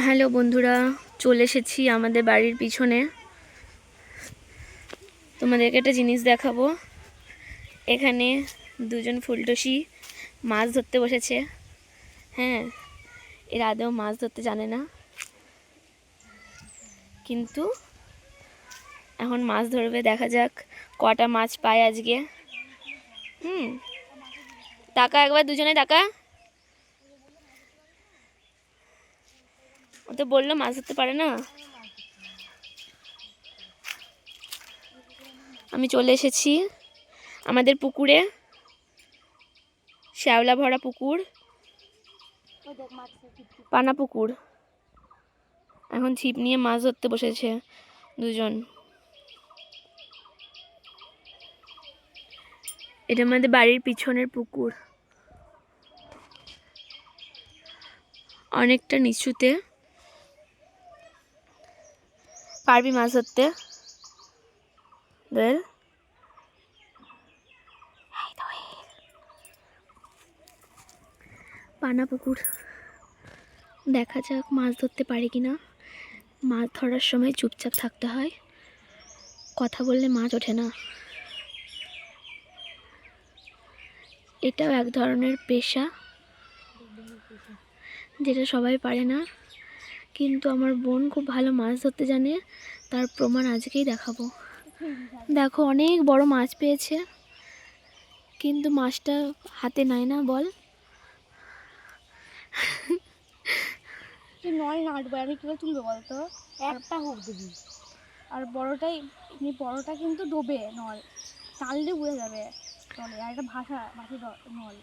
Hello বন্ধুরা, চলে এসেছি আমাদের বাড়ির পিছনে। তোমাদেরকে একটা জিনিস দেখাবো। এখানে দুজন ফুলটসি মাছ ধরতে বসেছে। হ্যাঁ, এরা আদৌ মাছ ধরতে জানে না, কিন্তু এখন মাছ ধরবে। দেখা যাক কটা মাছ পায় আজকে। টাকা একবার দুজনে টাকা। ও তো বললো মাছ ধরতে পারে না। আমি চলে এসেছি আমাদের পুকুরে, শ্যাওলা ভরা পুকুর, পানা পুকুর। এখন ছিপ নিয়ে মাছ ধরতে বসেছে দুজন। এটা আমাদের বাড়ির পিছনের পুকুর, অনেকটা নিচুতে। পারবি মাছ ধরতে? দেখ, পানা পুকুর। দেখা যাক মাছ ধরতে পারি কিনা। মাছ ধরার সময় চুপচাপ থাকতে হয়, কথা বললে মাছ ওঠে না। এটাও এক ধরনের পেশা, যেটা সবাই পারে না, কিন্তু আমার বোন খুব ভালো মাছ ধরতে জানে। তার প্রমাণ আজকেই দেখাবো। দেখো, অনেক বড় মাছ পেয়েছে, কিন্তু মাছটা হাতে নেয় না। বল, তুই নল নাটবো, আমি কীভাবে তুলবো বলতো? একটা হোক দিবি, আর বড়টাই, বড়টা কিন্তু ডোবে, নল টানলে বুঝে যাবে তলে। আর এটা ভাসা নল।